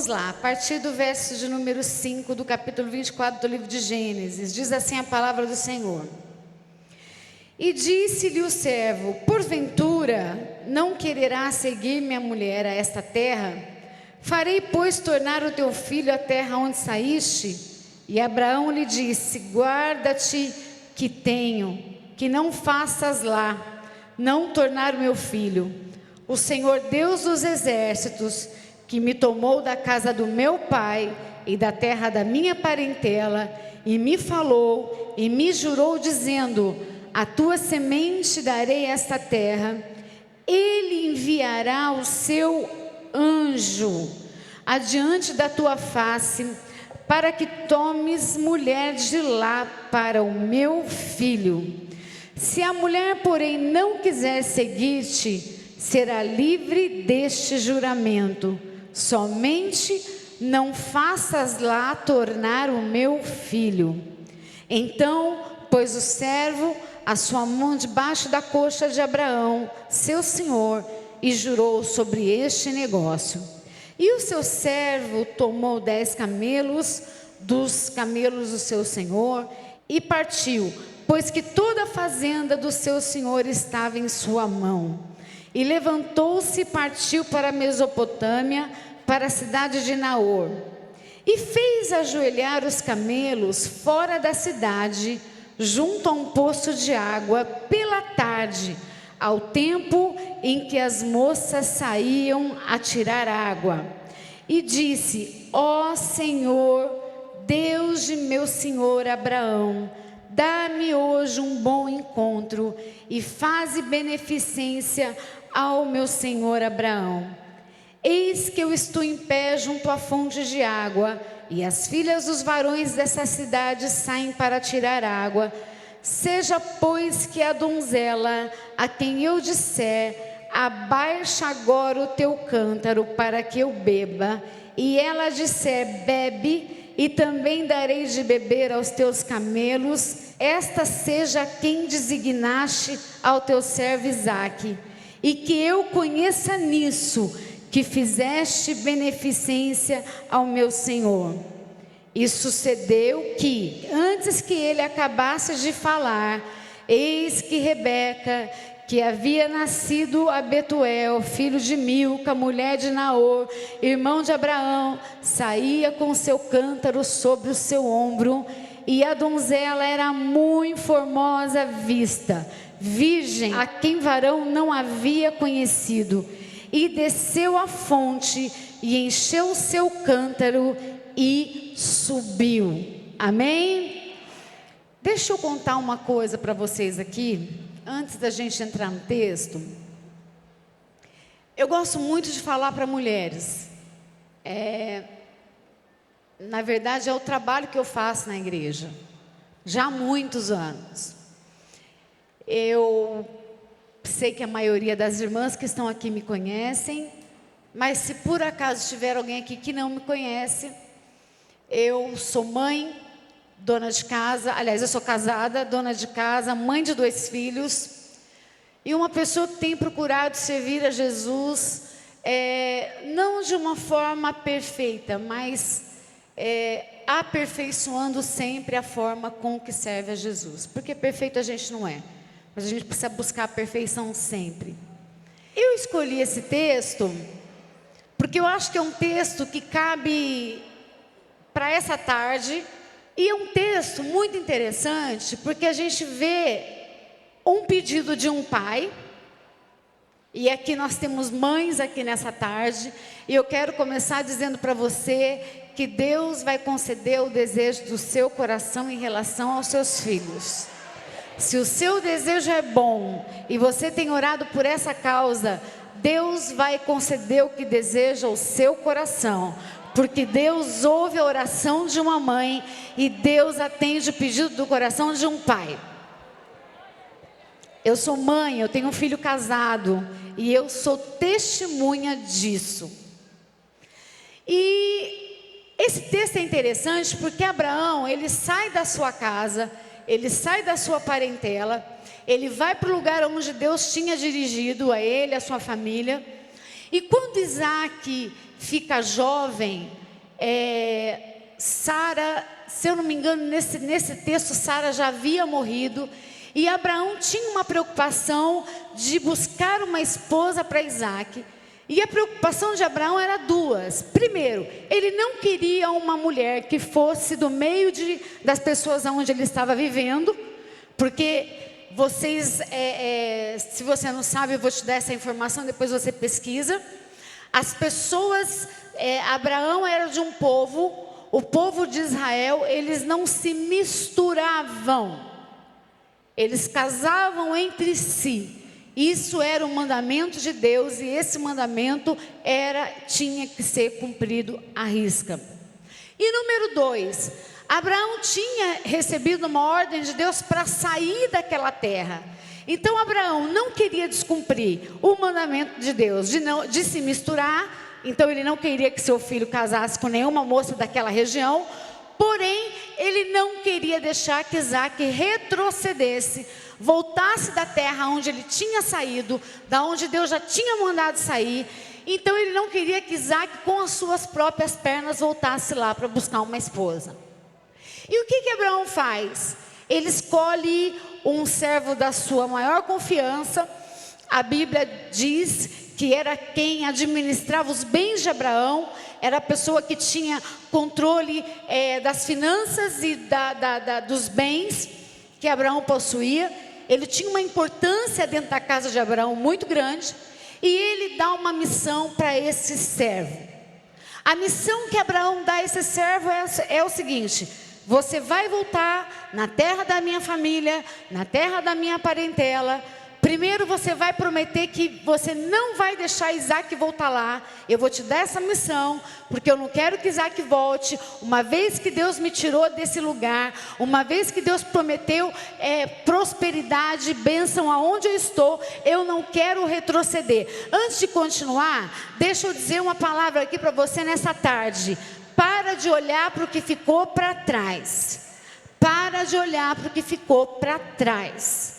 Vamos lá, a partir do verso de número 5 do capítulo 24 do livro de Gênesis, diz assim a palavra do Senhor. E disse-lhe o servo: porventura não quererás seguir minha mulher a esta terra? Farei, pois, tornar o teu filho à terra onde saíste? E Abraão lhe disse: guarda-te que tenho, que não faças lá, não tornar o meu filho. O Senhor Deus dos exércitos, que me tomou da casa do meu pai e da terra da minha parentela, e me falou e me jurou, dizendo: a tua semente darei esta terra. Ele enviará o seu anjo adiante da tua face, para que tomes mulher de lá para o meu filho. Se a mulher, porém, não quiser seguir-te, será livre deste juramento. Somente não faças lá tornar o meu filho. Então pôs o servo a sua mão debaixo da coxa de Abraão, seu senhor, e jurou sobre este negócio. E o seu servo tomou 10 camelos dos camelos do seu senhor e partiu, pois que toda a fazenda do seu senhor estava em sua mão. E levantou-se e partiu para a Mesopotâmia, para a cidade de Naor. E fez ajoelhar os camelos fora da cidade, junto a um poço de água, pela tarde, ao tempo em que as moças saíam a tirar água. E disse: ó Senhor, Deus de meu senhor Abraão, dá-me hoje um bom encontro e faze beneficência ao meu senhor Abraão. Eis que eu estou em pé junto à fonte de água, e as filhas dos varões dessa cidade saem para tirar água. Seja, pois, que a donzela, a quem eu disser: abaixa agora o teu cântaro para que eu beba, e ela disser: bebe, e também darei de beber aos teus camelos, esta seja quem designaste ao teu servo Isaque, e que eu conheça nisso, que fizeste beneficência ao meu senhor. E sucedeu que, antes que ele acabasse de falar, eis que Rebeca, que havia nascido a Betuel, filho de Milca, mulher de Naor, irmão de Abraão, saía com seu cântaro sobre o seu ombro, e a donzela era muito formosa à vista, virgem, a quem varão não havia conhecido. E desceu à fonte e encheu o seu cântaro e subiu. Amém? Deixa eu contar uma coisa para vocês aqui, antes da gente entrar no texto. Eu gosto muito de falar para mulheres. Na verdade, é o trabalho que eu faço na igreja, já há muitos anos. Eu sei que a maioria das irmãs que estão aqui me conhecem, mas se por acaso tiver alguém aqui que não me conhece, eu sou mãe, dona de casa, aliás, eu sou casada, dona de casa, mãe de 2 filhos, e uma pessoa que tem procurado servir a Jesus, não de uma forma perfeita, mas aperfeiçoando sempre a forma com que serve a Jesus, porque perfeito a gente não é, mas a gente precisa buscar a perfeição sempre. Eu escolhi esse texto porque eu acho que é um texto que cabe para essa tarde, e é um texto muito interessante, porque a gente vê um pedido de um pai, e aqui nós temos mães aqui nessa tarde, e eu quero começar dizendo para você que Deus vai conceder o desejo do seu coração em relação aos seus filhos. Se o seu desejo é bom e você tem orado por essa causa, Deus vai conceder o que deseja ao seu coração, porque Deus ouve a oração de uma mãe e Deus atende o pedido do coração de um pai. Eu sou mãe, eu tenho um filho casado e eu sou testemunha disso. E esse texto é interessante porque Abraão, ele sai da sua casa, ele sai da sua parentela, ele vai para o lugar onde Deus tinha dirigido a ele, a sua família, E quando Isaac fica jovem, Sara, se eu não me engano, nesse texto, Sara já havia morrido. E Abraão tinha uma preocupação de buscar uma esposa para Isaac. E a preocupação de Abraão era duas. Primeiro, ele não queria uma mulher que fosse do meio das pessoas onde ele estava vivendo. Porque vocês, se você não sabe, eu vou te dar essa informação, depois você pesquisa. As pessoas, Abraão era de um povo, o povo de Israel, eles não se misturavam. Eles casavam entre si. Isso era um mandamento de Deus e esse mandamento tinha que ser cumprido à risca. E número 2, Abraão tinha recebido uma ordem de Deus para sair daquela terra. Então Abraão não queria descumprir o mandamento de Deus de se misturar. Então ele não queria que seu filho casasse com nenhuma moça daquela região. Porém, ele não queria deixar que Isaac retrocedesse, voltasse da terra onde ele tinha saído, da onde Deus já tinha mandado sair. Então ele não queria que Isaac, com as suas próprias pernas, voltasse lá para buscar uma esposa. E o que Abraão faz? Ele escolhe um servo da sua maior confiança. A Bíblia diz que era quem administrava os bens de Abraão, era a pessoa que tinha controle das finanças e dos bens que Abraão possuía. Ele tinha uma importância dentro da casa de Abraão muito grande, e ele dá uma missão para esse servo. A missão que Abraão dá a esse servo é o seguinte: você vai voltar na terra da minha família, na terra da minha parentela. Primeiro você vai prometer que você não vai deixar Isaac voltar lá. Eu vou te dar essa missão, porque eu não quero que Isaac volte. Uma vez que Deus me tirou desse lugar, uma vez que Deus prometeu prosperidade, bênção aonde eu estou, eu não quero retroceder. Antes de continuar, deixa eu dizer uma palavra aqui para você nessa tarde. Para de olhar para o que ficou para trás. Para de olhar para o que ficou para trás.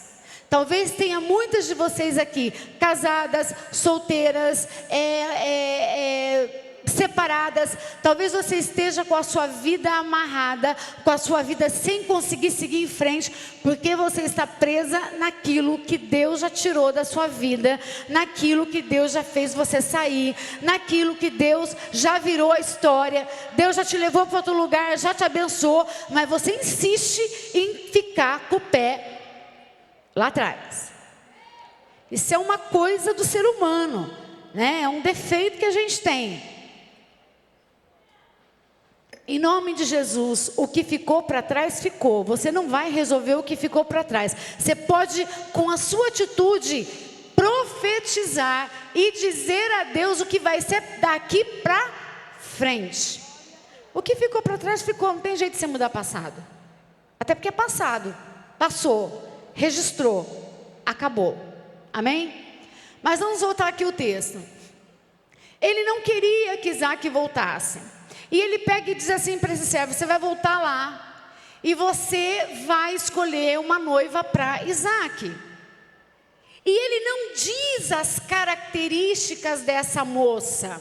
Talvez tenha muitas de vocês aqui, casadas, solteiras, separadas. Talvez você esteja com a sua vida amarrada, com a sua vida sem conseguir seguir em frente, porque você está presa naquilo que Deus já tirou da sua vida, naquilo que Deus já fez você sair, naquilo que Deus já virou a história. Deus já te levou para outro lugar, já te abençoou, mas você insiste em ficar com o pé lá atrás. Isso é uma coisa do ser humano, né? É um defeito que a gente tem. Em nome de Jesus, o que ficou para trás, ficou. Você não vai resolver o que ficou para trás. Você pode, com a sua atitude, profetizar e dizer a Deus o que vai ser daqui para frente. O que ficou para trás, ficou. Não tem jeito de você mudar passado. Até porque é passado. Passou. Registrou, acabou, amém? Mas vamos voltar aqui o texto. Ele não queria que Isaac voltasse, e ele pega e diz assim para esse servo: você vai voltar lá, e você vai escolher uma noiva para Isaac. E ele não diz as características dessa moça.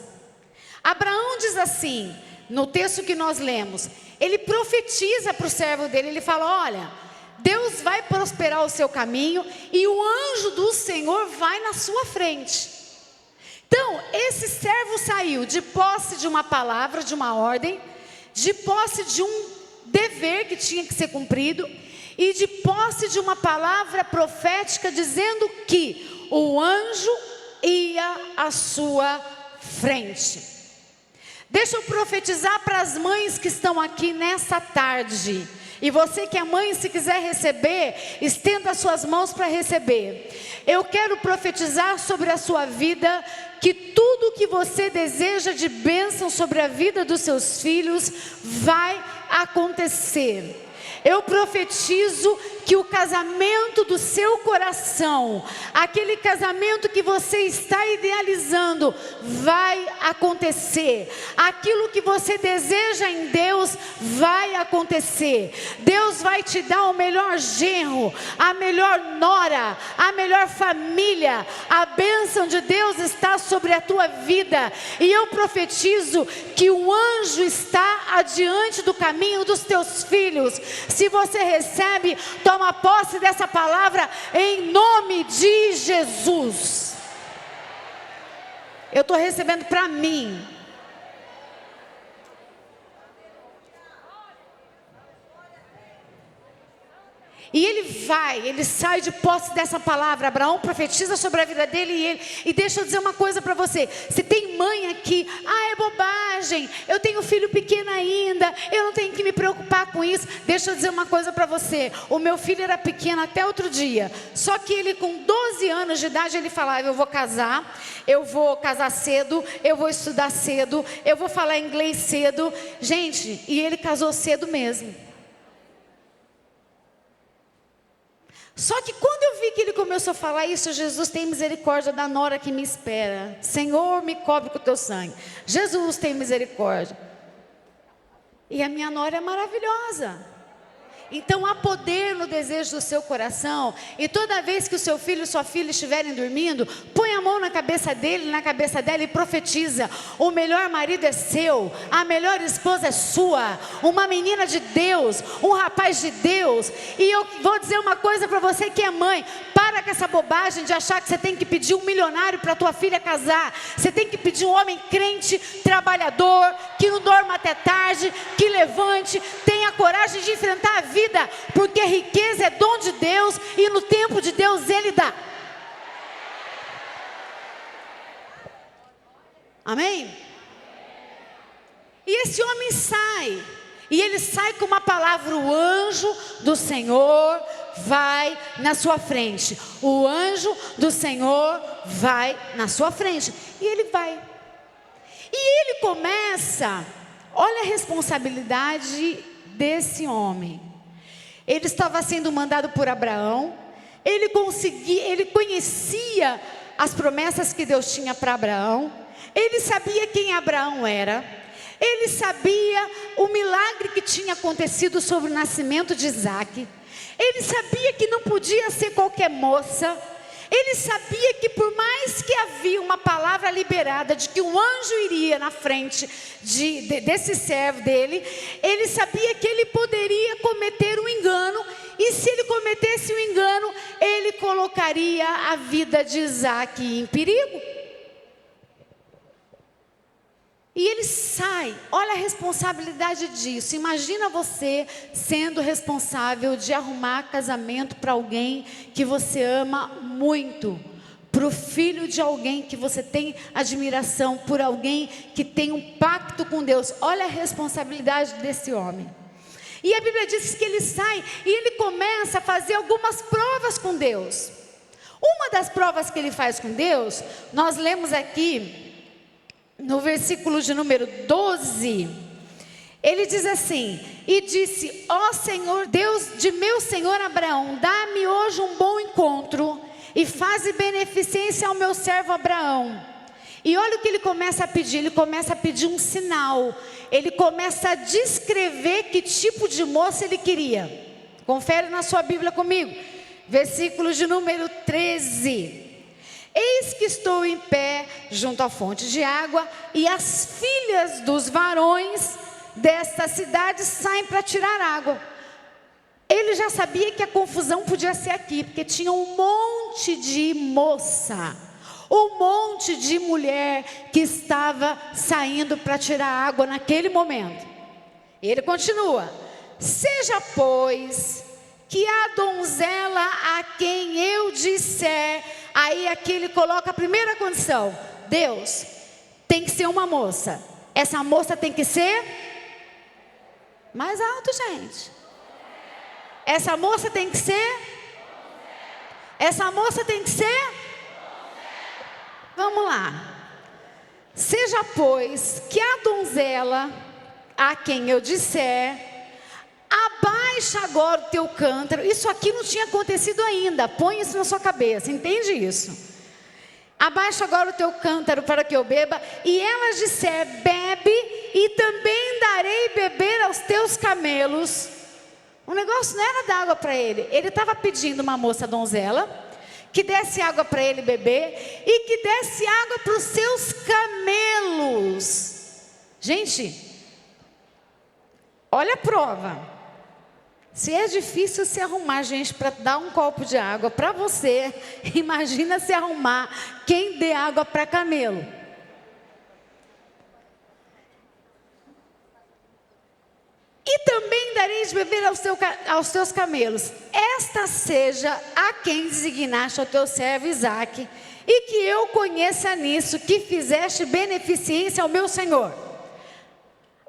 Abraão diz assim, no texto que nós lemos, ele profetiza para o servo dele, ele fala: olha, Deus vai prosperar o seu caminho e o anjo do Senhor vai na sua frente. Então, esse servo saiu de posse de uma palavra, de uma ordem, de posse de um dever que tinha que ser cumprido e de posse de uma palavra profética dizendo que o anjo ia à sua frente. Deixa eu profetizar para as mães que estão aqui nessa tarde. E você que é mãe, se quiser receber, estenda as suas mãos para receber. Eu quero profetizar sobre a sua vida que tudo que você deseja de bênção sobre a vida dos seus filhos vai acontecer. Eu profetizo que o casamento do seu coração, aquele casamento que você está idealizando, vai acontecer. Aquilo que você deseja em Deus vai acontecer. Deus vai te dar o melhor genro, a melhor nora, a melhor família. A bênção de Deus está sobre a tua vida. E eu profetizo que o anjo está adiante do caminho dos teus filhos. Se você recebe, toma posse dessa palavra em nome de Jesus. Eu estou recebendo para mim. E ele sai de posse dessa palavra. Abraão profetiza sobre a vida dele e deixa eu dizer uma coisa para você. Se tem mãe aqui, é bobagem, eu tenho filho pequeno ainda, eu não tenho que me preocupar com isso. Deixa eu dizer uma coisa para você. O meu filho era pequeno até outro dia. Só que ele com 12 anos de idade, ele falava, eu vou casar cedo, eu vou estudar cedo, eu vou falar inglês cedo. Gente, e ele casou cedo mesmo. Só que quando eu vi que ele começou a falar isso, Jesus, tem misericórdia da nora que me espera. Senhor, me cobre com o teu sangue. Jesus, tem misericórdia. E a minha nora é maravilhosa. Então há poder no desejo do seu coração. E toda vez que o seu filho e sua filha estiverem dormindo, põe a mão na cabeça dele, na cabeça dela e profetiza. O melhor marido é seu, a melhor esposa é sua, uma menina de Deus, um rapaz de Deus. E eu vou dizer uma coisa para você que é mãe: para com essa bobagem de achar que você tem que pedir um milionário para tua filha casar. Você tem que pedir um homem crente, trabalhador, que não dorma até tarde, que levante, tenha coragem de enfrentar a vida. Porque riqueza é dom de Deus e no tempo de Deus Ele dá. Amém? E esse homem sai. E ele sai com uma palavra: o anjo do Senhor vai na sua frente. O anjo do Senhor vai na sua frente. E ele vai. E ele começa, olha a responsabilidade desse homem. Ele estava sendo mandado por Abraão. Ele conhecia as promessas que Deus tinha para Abraão. Ele sabia quem Abraão era. Ele sabia o milagre que tinha acontecido sobre o nascimento de Isaac. Ele sabia que não podia ser qualquer moça. Ele sabia que por mais que havia uma palavra liberada de que um anjo iria na frente desse servo dele, ele sabia que ele poderia cometer um engano. E se ele cometesse um engano, ele colocaria a vida de Isaac em perigo. E ele sai, olha a responsabilidade disso. Imagina você sendo responsável de arrumar casamento para alguém que você ama muito, para o filho de alguém que você tem admiração, por alguém que tem um pacto com Deus. Olha a responsabilidade desse homem. E a Bíblia diz que ele sai e ele começa a fazer algumas provas com Deus. Uma das provas que ele faz com Deus, nós lemos aqui no versículo de número 12, ele diz assim: e disse, ó Senhor, Deus de meu senhor Abraão, dá-me hoje um bom encontro, e faze beneficência ao meu servo Abraão. E olha o que ele começa a pedir. Ele começa a pedir um sinal. Ele começa a descrever que tipo de moça ele queria. Confere na sua Bíblia comigo, versículo de número 13. Eis que estou em pé junto à fonte de água, e as filhas dos varões desta cidade saem para tirar água. Ele já sabia que a confusão podia ser aqui, porque tinha um monte de moça, um monte de mulher que estava saindo para tirar água naquele momento. Ele continua: seja, pois, que a donzela a quem eu disser. Aí aqui ele coloca a primeira condição: Deus, tem que ser uma moça. Essa moça tem que ser mais alto, gente. Essa moça tem que ser. Essa moça tem que ser. Vamos lá. Seja, pois, que a donzela a quem eu disser, abaixe abaixa agora o teu cântaro. Isso aqui não tinha acontecido ainda, põe isso na sua cabeça, entende isso? Abaixa agora o teu cântaro para que eu beba. E elas disser, bebe, e também darei beber aos teus camelos. O negócio não era dar água para ele. Ele estava pedindo uma moça donzela que desse água para ele beber e que desse água para os seus camelos. Gente, olha a prova. Se é difícil se arrumar, gente, para dar um copo de água para você, imagina se arrumar quem dê água para camelo. E também darei de beber aos teus camelos. Esta seja a quem designaste ao teu servo Isaque, e que eu conheça nisso, que fizeste beneficência ao meu senhor.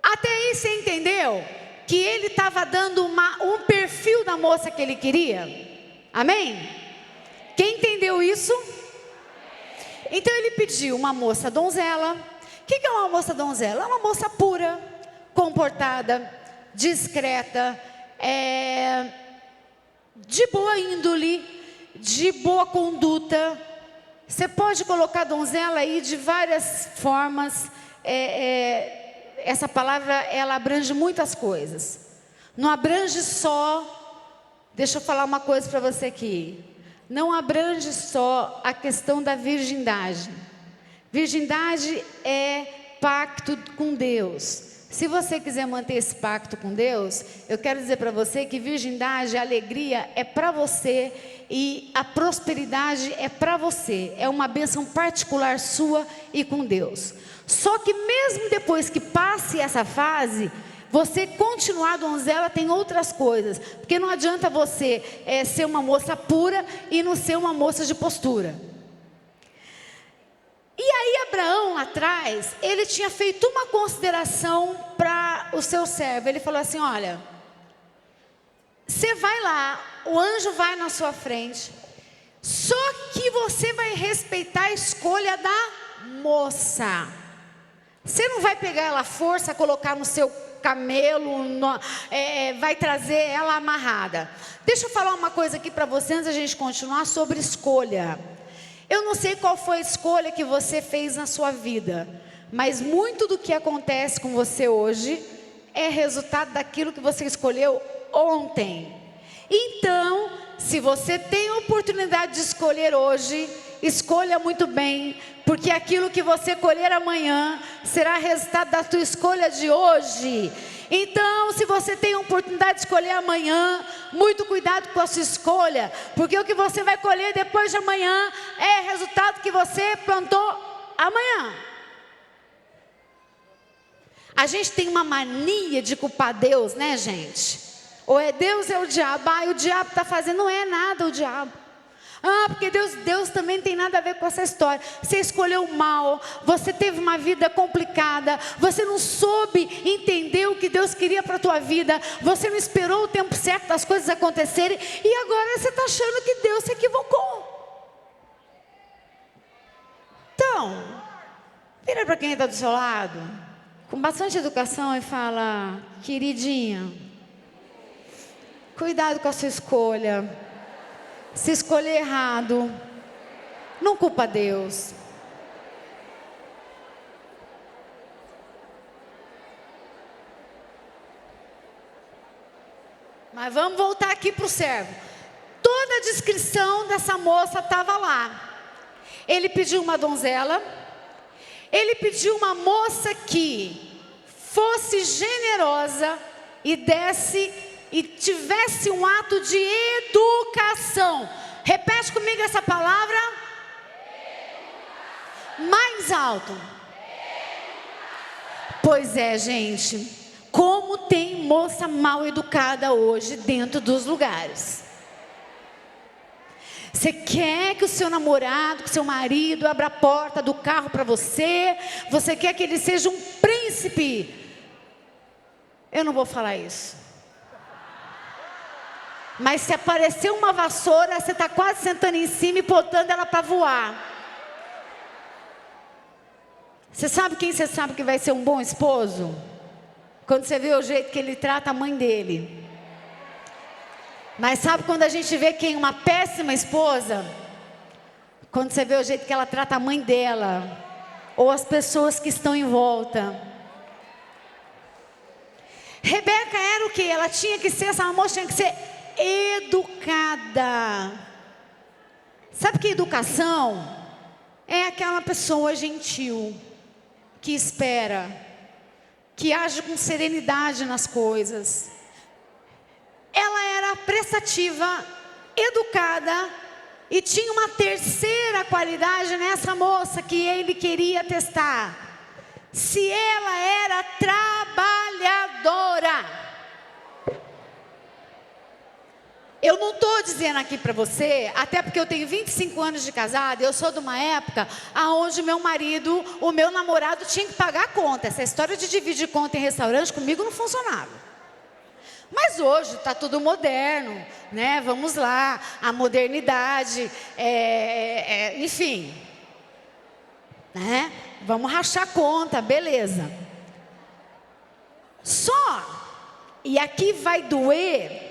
Até aí você entendeu? Que ele estava dando um perfil da moça que ele queria. Amém? Quem entendeu isso? Então ele pediu uma moça donzela. O que é uma moça donzela? É uma moça pura, comportada, discreta, de boa índole, de boa conduta. Você pode colocar donzela aí de várias formas. Essa palavra, ela abrange muitas coisas. Não abrange só, deixa eu falar uma coisa para você aqui. Não abrange só a questão da virgindade. Virgindade é pacto com Deus. Se você quiser manter esse pacto com Deus, eu quero dizer para você que virgindade, a alegria é para você e a prosperidade é para você. É uma bênção particular sua e com Deus. Só que mesmo depois que passe essa fase, você continuar donzela tem outras coisas. Porque não adianta você ser uma moça pura e não ser uma moça de postura. E aí Abraão lá atrás, ele tinha feito uma consideração para o seu servo. Ele falou assim, olha, você vai lá, o anjo vai na sua frente, só que você vai respeitar a escolha da moça. Você não vai pegar ela à força, colocar no seu camelo, vai trazer ela amarrada. Deixa eu falar uma coisa aqui para você, antes da gente continuar, sobre escolha. Eu não sei qual foi a escolha que você fez na sua vida, mas muito do que acontece com você hoje é resultado daquilo que você escolheu ontem. Então, se você tem a oportunidade de escolher hoje, escolha muito bem, porque aquilo que você colher amanhã será resultado da tua escolha de hoje. Então, se você tem a oportunidade de escolher amanhã, muito cuidado com a sua escolha, porque o que você vai colher depois de amanhã é resultado que você plantou amanhã. A gente tem uma mania de culpar Deus, né, gente? Ou é Deus ou é o diabo. O diabo está fazendo, não é nada o diabo. Porque Deus também não tem nada a ver com essa história. Você escolheu mal, você teve uma vida complicada, você não soube entender o que Deus queria para a tua vida, você não esperou o tempo certo das coisas acontecerem, e agora você está achando que Deus se equivocou. Então, vira para quem está do seu lado, com bastante educação, e fala, queridinha, cuidado com a sua escolha. Se escolher errado, não culpa Deus. Mas vamos voltar aqui para o servo. Toda a descrição dessa moça estava lá. Ele pediu uma donzela. Ele pediu uma moça que fosse generosa e desse e tivesse um ato de educação. Repete comigo essa palavra. Mais alto. Pois é, gente. Como tem moça mal educada hoje dentro dos lugares. Você quer que o seu namorado, que o seu marido abra a porta do carro para você. Você quer que ele seja um príncipe. Eu não vou falar isso. Mas se aparecer uma vassoura, você está quase sentando em cima e botando ela para voar. Você sabe quem você sabe que vai ser um bom esposo? Quando você vê o jeito que ele trata a mãe dele. Mas sabe quando a gente vê quem é uma péssima esposa? Quando você vê o jeito que ela trata a mãe dela, ou as pessoas que estão em volta. Rebeca era o que? Ela tinha que ser, essa moça tinha que ser educada. Sabe que educação é aquela pessoa gentil, que espera, que age com serenidade nas coisas. Ela era prestativa, educada, e tinha uma terceira qualidade nessa moça que ele queria testar. Se ela era trabalhadora. Eu não estou dizendo aqui para você, até porque eu tenho 25 anos de casada, eu sou de uma época onde meu marido, o meu namorado tinha que pagar a conta. Essa história de dividir conta em restaurante comigo não funcionava. Mas hoje está tudo moderno, né? Vamos lá, a modernidade, enfim, né? Vamos rachar conta, beleza. E aqui vai doer,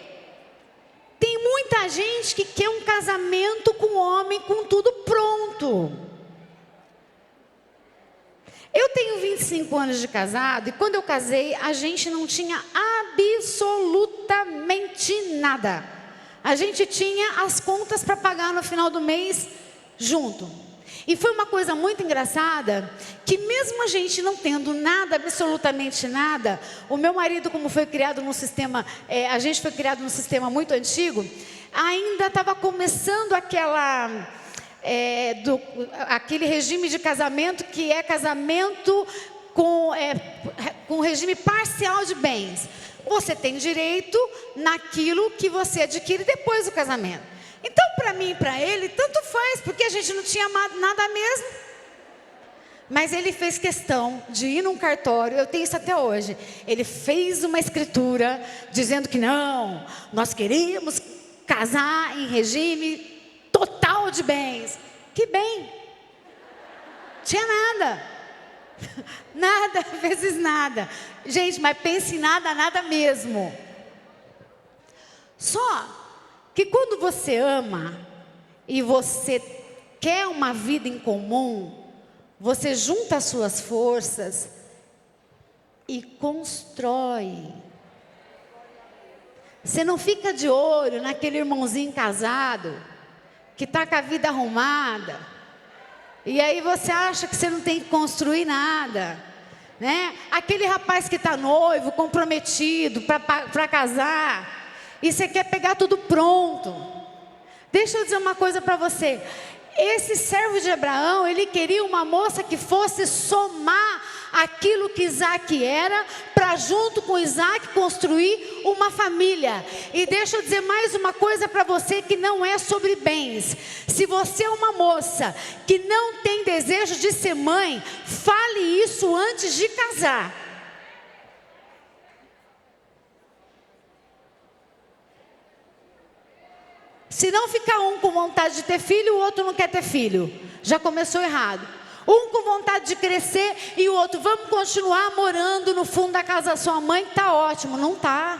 tem muita gente que quer um casamento com homem com tudo pronto. Eu tenho 25 anos de casado e quando eu casei, a gente não tinha absolutamente nada. A gente tinha as contas para pagar no final do mês junto. E foi uma coisa muito engraçada, que mesmo a gente não tendo nada, absolutamente nada, o meu marido, como foi criado num sistema, a gente foi criado num sistema muito antigo, ainda estava começando aquele regime de casamento, que é casamento com regime parcial de bens. Você tem direito naquilo que você adquire depois do casamento. Então, para mim e para ele, tanto faz, porque a gente não tinha nada mesmo. Mas ele fez questão de ir num cartório, eu tenho isso até hoje. Ele fez uma escritura dizendo que não, nós queríamos casar em regime total de bens. Que bem? Tinha nada. Nada vezes nada. Gente, mas pense em nada, nada mesmo. Só que quando você ama e você quer uma vida em comum, você junta as suas forças e constrói. Você não fica de olho naquele irmãozinho casado que está com a vida arrumada e aí você acha que você não tem que construir nada, né? Aquele rapaz que está noivo, comprometido para casar, e você quer pegar tudo pronto. Deixa eu dizer uma coisa para você. Esse servo de Abraão, ele queria uma moça que fosse somar aquilo que Isaac era, para junto com Isaac construir uma família. E deixa eu dizer mais uma coisa para você que não é sobre bens. Se você é uma moça que não tem desejo de ser mãe, fale isso antes de casar. Se não fica um com vontade de ter filho, o outro não quer ter filho. Já começou errado. Um com vontade de crescer e o outro, vamos continuar morando no fundo da casa da sua mãe, que está ótimo. Não está.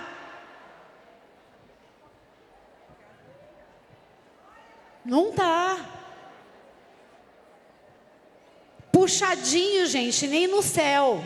Não está. Puxadinho, gente, nem no céu.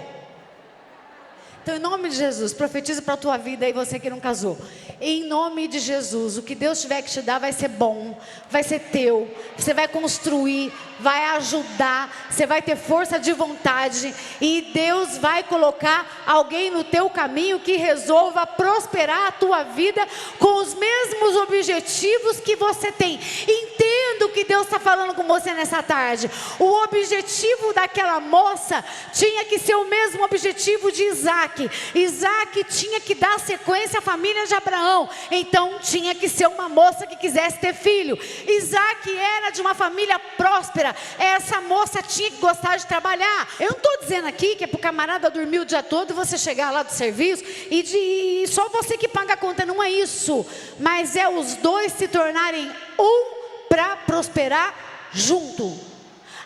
Então, em nome de Jesus, profetizo para a tua vida aí, você que não casou. Em nome de Jesus, o que Deus tiver que te dar vai ser bom, vai ser teu. Você vai construir, vai ajudar, você vai ter força de vontade. E Deus vai colocar alguém no teu caminho que resolva prosperar a tua vida com os mesmos objetivos que você tem. Entenda o que Deus está falando com você nessa tarde. O objetivo daquela moça tinha que ser o mesmo objetivo de Isaac. Isaac tinha que dar sequência à família de Abraão. Então tinha que ser uma moça que quisesse ter filho. Isaac era de uma família próspera. Essa moça tinha que gostar de trabalhar. Eu não estou dizendo aqui que é para o camarada dormir o dia todo e você chegar lá do serviço e só você que paga a conta. Não é isso. Mas é os dois se tornarem um para prosperar junto.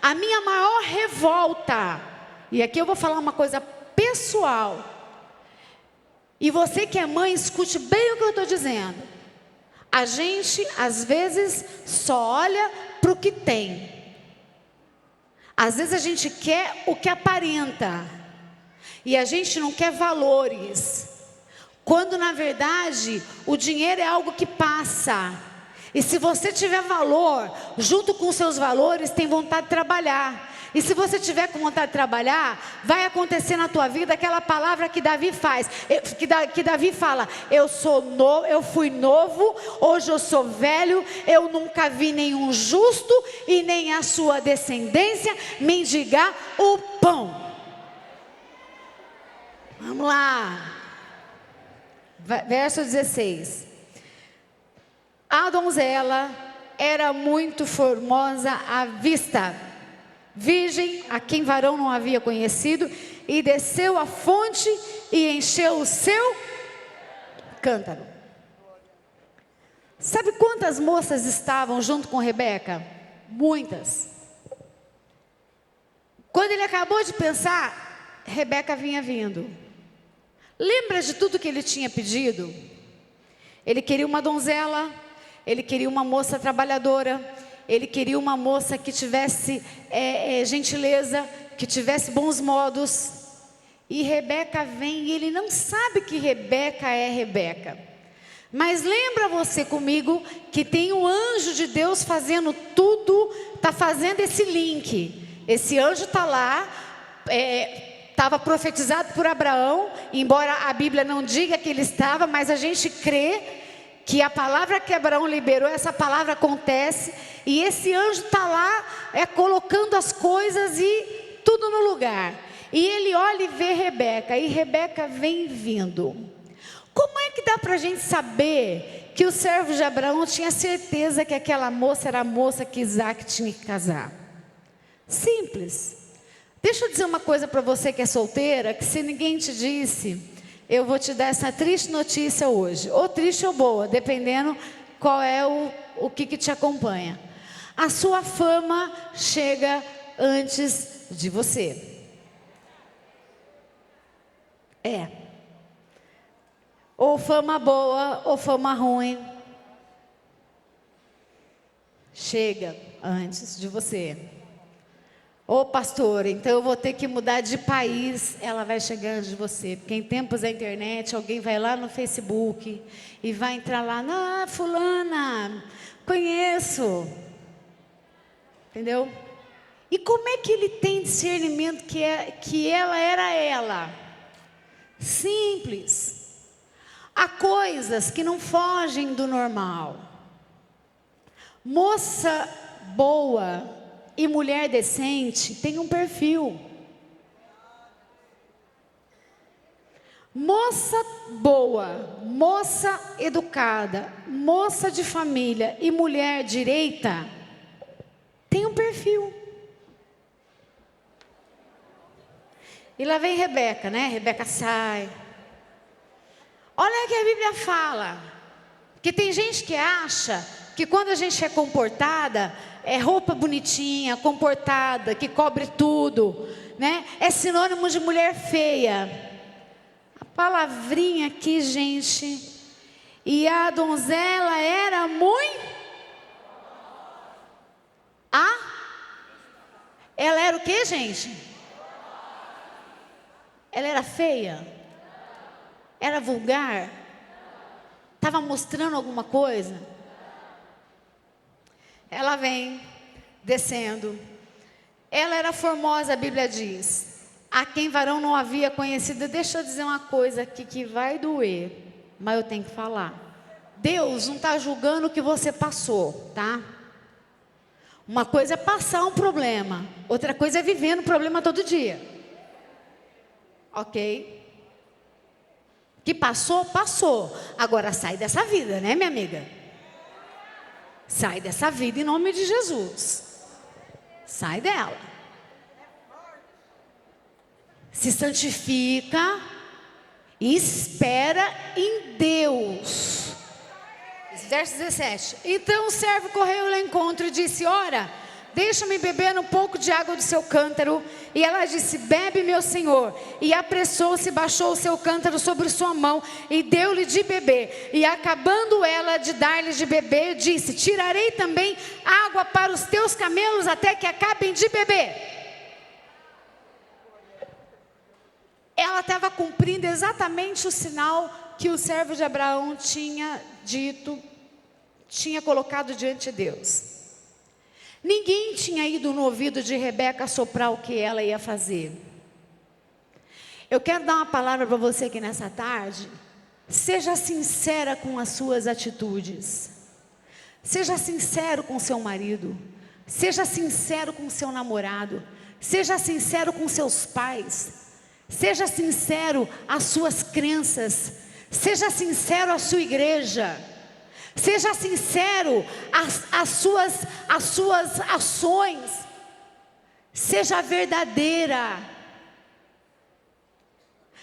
A minha maior revolta, e aqui eu vou falar uma coisa pessoal, e você que é mãe, escute bem o que eu estou dizendo. A gente, às vezes, só olha para o que tem. Às vezes a gente quer o que aparenta. E a gente não quer valores. Quando, na verdade, o dinheiro é algo que passa. E se você tiver valor, junto com os seus valores, tem vontade de trabalhar. E se você tiver com vontade de trabalhar, vai acontecer na tua vida aquela palavra que Davi fala: eu fui novo, hoje eu sou velho, eu nunca vi nenhum justo e nem a sua descendência mendigar o pão. Vamos lá. Verso 16. A donzela era muito formosa à vista, virgem, a quem varão não havia conhecido, e desceu à fonte e encheu o seu cântaro. Sabe quantas moças estavam junto com Rebeca? Muitas. Quando ele acabou de pensar, Rebeca vinha vindo. Lembra de tudo que ele tinha pedido? Ele queria uma donzela, ele queria uma moça trabalhadora, ele queria uma moça que tivesse gentileza, que tivesse bons modos. E Rebeca vem e ele não sabe que Rebeca é Rebeca. Mas lembra você comigo que tem um anjo de Deus fazendo tudo, está fazendo esse link. Esse anjo está lá, estava profetizado por Abraão, embora a Bíblia não diga que ele estava, mas a gente crê que a palavra que Abraão liberou, essa palavra acontece, e esse anjo está lá, colocando as coisas e tudo no lugar. E ele olha e vê Rebeca, e Rebeca vem vindo. Como é que dá para a gente saber que o servo de Abraão tinha certeza que aquela moça era a moça que Isaac tinha que casar? Simples. Deixa eu dizer uma coisa para você que é solteira, que se ninguém te disse, eu vou te dar essa triste notícia hoje, ou triste ou boa, dependendo qual é o que te acompanha. A sua fama chega antes de você. Ou fama boa, ou fama ruim, chega antes de você. Ô pastor, então eu vou ter que mudar de país. Ela vai chegar antes de você. Porque em tempos da internet, alguém vai lá no Facebook e vai entrar lá: não, fulana, conheço. Entendeu? E como é que ele tem discernimento que ela era ela? Simples. Há coisas que não fogem do normal. Moça boa e mulher decente tem um perfil. Moça boa, moça educada, moça de família e mulher direita tem um perfil. E lá vem Rebeca, né? Rebeca sai. Olha o que a Bíblia fala. Que tem gente que acha que quando a gente é comportada, é roupa bonitinha, comportada, que cobre tudo, né? É sinônimo de mulher feia. A palavrinha aqui, gente. E a donzela era muito... Ela era o que, gente? Ela era feia? Era vulgar? Estava mostrando alguma coisa? Ela vem descendo. Ela era formosa, a Bíblia diz. A quem varão não havia conhecido. Deixa eu dizer uma coisa aqui que vai doer, mas eu tenho que falar. Deus não está julgando o que você passou, tá? Uma coisa é passar um problema, outra coisa é viver no problema todo dia. Ok? Que passou, passou. Agora sai dessa vida, né, minha amiga? Sai dessa vida em nome de Jesus. Sai dela. Se santifica e espera em Deus. Verso 17. Então o servo correu ao encontro e disse: ora, deixa-me beber um pouco de água do seu cântaro. E ela disse: bebe, meu senhor. E apressou-se, baixou o seu cântaro sobre sua mão e deu-lhe de beber. E acabando ela de dar-lhe de beber, disse: tirarei também água para os teus camelos até que acabem de beber. Ela estava cumprindo exatamente o sinal que o servo de Abraão tinha dito, tinha colocado diante de Deus. Ninguém tinha ido no ouvido de Rebeca soprar o que ela ia fazer. Eu quero dar uma palavra para você aqui nessa tarde. Seja sincera com as suas atitudes. Seja sincero com seu marido. Seja sincero com seu namorado. Seja sincero com seus pais. Seja sincero às suas crenças. Seja sincero à sua igreja. Seja sincero às suas ações. Seja verdadeira.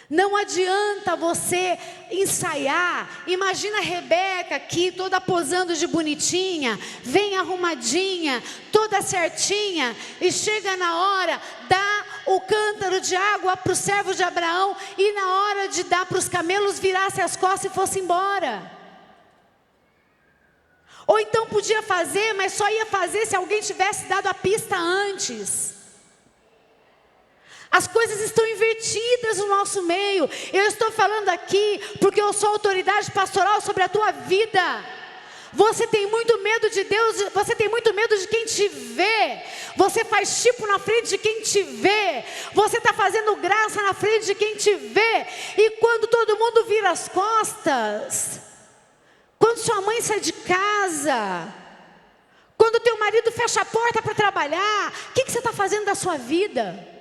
Não adianta você ensaiar. Imagina a Rebeca aqui, toda posando de bonitinha, bem arrumadinha, toda certinha, e chega na hora, dá o cântaro de água para o servo de Abraão, e na hora de dar para os camelos, virasse as costas e fosse embora. Ou então podia fazer, mas só ia fazer se alguém tivesse dado a pista antes. As coisas estão invertidas no nosso meio. Eu estou falando aqui porque eu sou autoridade pastoral sobre a tua vida. Você tem muito medo de Deus, você tem muito medo de quem te vê. Você faz tipo na frente de quem te vê. Você está fazendo graça na frente de quem te vê. E quando todo mundo vira as costas, quando sua mãe sai de casa, quando teu marido fecha a porta para trabalhar, o que você está fazendo da sua vida?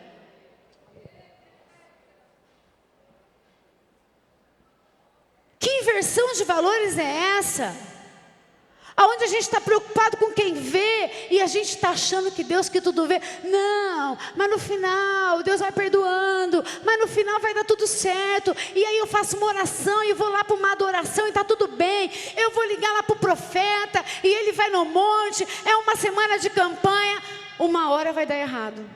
Que inversão de valores é essa? Aonde a gente está preocupado com quem vê e a gente está achando que Deus que tudo vê. Não, mas no final Deus vai perdoando, mas no final vai dar tudo certo. E aí eu faço uma oração e vou lá para uma adoração e está tudo bem. Eu vou ligar lá para o profeta e ele vai no monte. É uma semana de campanha. Uma hora vai dar errado.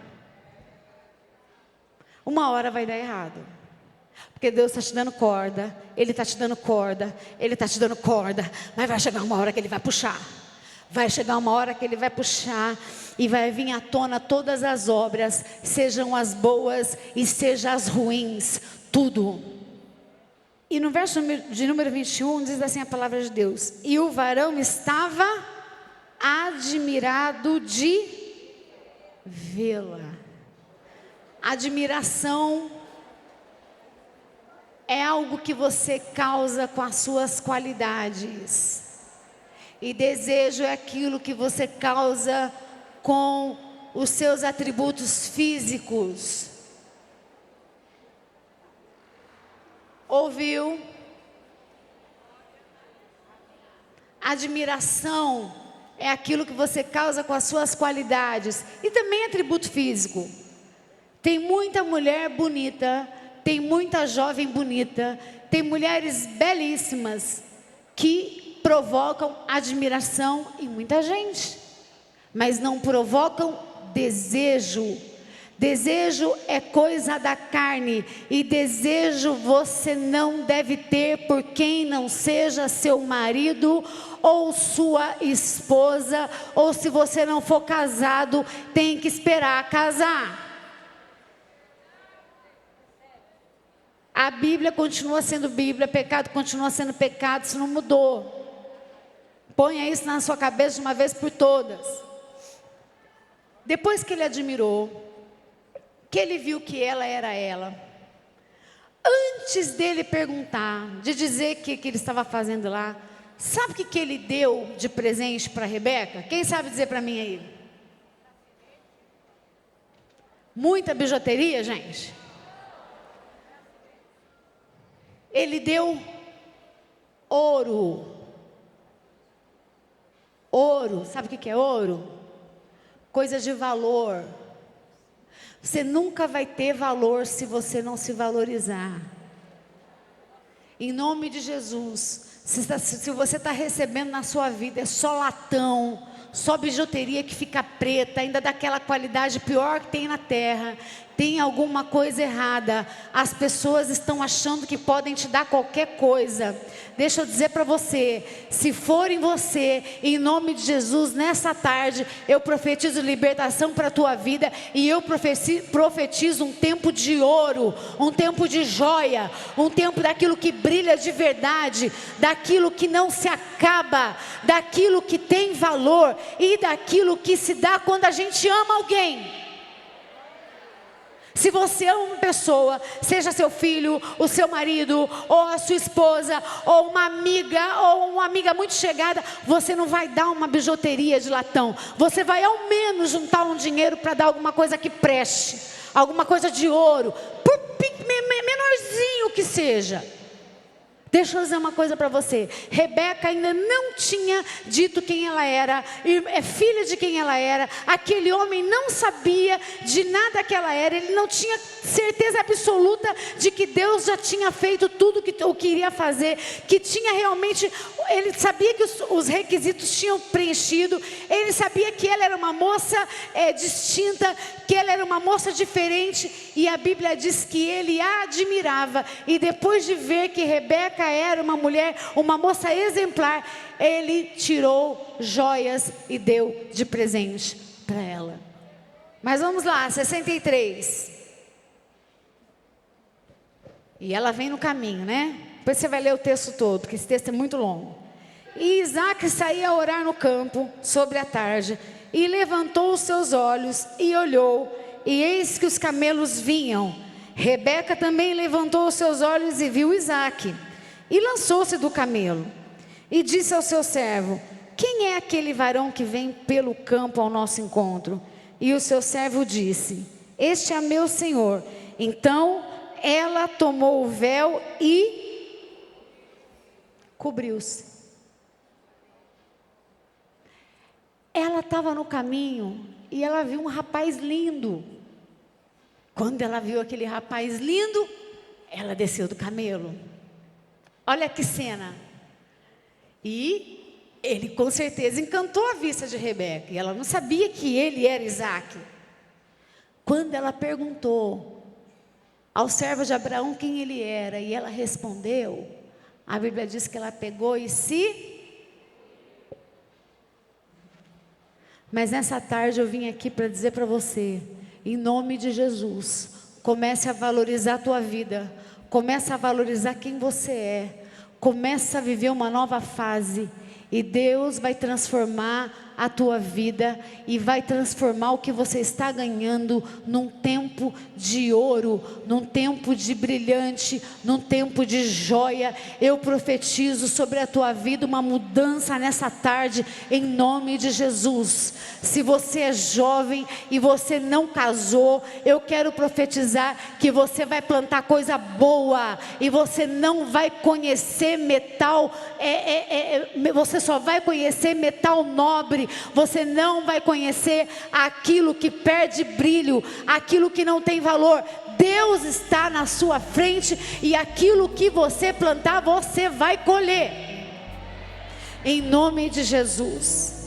Uma hora vai dar errado. Porque Deus está te dando corda, Ele está te dando corda, Ele está te dando corda, mas vai chegar uma hora que Ele vai puxar. Vai chegar uma hora que Ele vai puxar e vai vir à tona todas as obras, sejam as boas e sejam as ruins, tudo. E no verso de número 21 diz assim a palavra de Deus: e o varão estava admirado de vê-la. Admiração é algo que você causa com as suas qualidades. E desejo é aquilo que você causa com os seus atributos físicos. Ouviu? Admiração é aquilo que você causa com as suas qualidades. E também atributo físico. Tem muita mulher bonita, tem muita jovem bonita, tem mulheres belíssimas que provocam admiração em muita gente, mas não provocam desejo. Desejo é coisa da carne, e desejo você não deve ter por quem não seja seu marido ou sua esposa, ou se você não for casado, tem que esperar casar. A Bíblia continua sendo Bíblia, pecado continua sendo pecado, isso não mudou. Ponha isso na sua cabeça de uma vez por todas. Depois que ele admirou, que ele viu que ela era ela, antes dele perguntar, de dizer o que ele estava fazendo lá, sabe o que ele deu de presente para Rebeca? Quem sabe dizer para mim aí? Muita bijuteria, gente. Ele deu ouro. Ouro, sabe o que é ouro? Coisa de valor. Você nunca vai ter valor se você não se valorizar. Em nome de Jesus, se você está recebendo na sua vida é só latão, só bijuteria que fica preta, ainda daquela qualidade pior que tem na terra. Tem alguma coisa errada. As pessoas estão achando que podem te dar qualquer coisa. Deixa eu dizer para você, se for em você, em nome de Jesus, nessa tarde, eu profetizo libertação para a tua vida, e eu profetizo um tempo de ouro, um tempo de joia, um tempo daquilo que brilha de verdade, daquilo que não se acaba, daquilo que tem valor, e daquilo que se dá quando a gente ama alguém. Se você ama uma pessoa, seja seu filho, o seu marido, ou a sua esposa, ou uma amiga muito chegada, você não vai dar uma bijuteria de latão. Você vai ao menos juntar um dinheiro para dar alguma coisa que preste, alguma coisa de ouro, por menorzinho que seja. Deixa eu dizer uma coisa para você. Rebeca ainda não tinha dito quem ela era, é filha de quem ela era. Aquele homem não sabia de nada que ela era. Ele não tinha certeza absoluta de que Deus já tinha feito tudo o que iria fazer, que tinha realmente, ele sabia que os requisitos tinham preenchido. Ele sabia que ela era uma moça distinta, que ela era uma moça diferente, e a Bíblia diz que ele a admirava. E depois de ver que Rebeca era uma mulher, uma moça exemplar, ele tirou joias e deu de presente para ela. Mas vamos lá, 63. E ela vem no caminho, né? Depois você vai ler o texto todo, porque esse texto é muito longo. E Isaac saía a orar no campo sobre a tarde, e levantou os seus olhos e olhou, e eis que os camelos vinham. Rebeca também levantou os seus olhos e viu Isaac, e lançou-se do camelo, e disse ao seu servo: quem é aquele varão que vem pelo campo ao nosso encontro? E o seu servo disse: este é meu senhor. Então ela tomou o véu e cobriu-se. Ela estava no caminho e ela viu um rapaz lindo. Quando ela viu aquele rapaz lindo, ela desceu do camelo. Olha que cena. E ele com certeza encantou a vista de Rebeca. E ela não sabia que ele era Isaac. Quando ela perguntou ao servo de Abraão quem ele era, e ela respondeu, a Bíblia diz que ela pegou e se... Mas nessa tarde eu vim aqui para dizer para você, em nome de Jesus, comece a valorizar a tua vida, comece a valorizar quem você é, comece a viver uma nova fase, e Deus vai transformar a tua vida, e vai transformar o que você está ganhando num tempo de ouro, num tempo de brilhante, num tempo de joia. Eu profetizo sobre a tua vida uma mudança nessa tarde, em nome de Jesus. Se você é jovem e você não casou, eu quero profetizar que você vai plantar coisa boa, e você não vai conhecer metal, você só vai conhecer metal nobre. Você não vai conhecer aquilo que perde brilho, aquilo que não tem valor. Deus está na sua frente, e aquilo que você plantar, você vai colher, em nome de Jesus.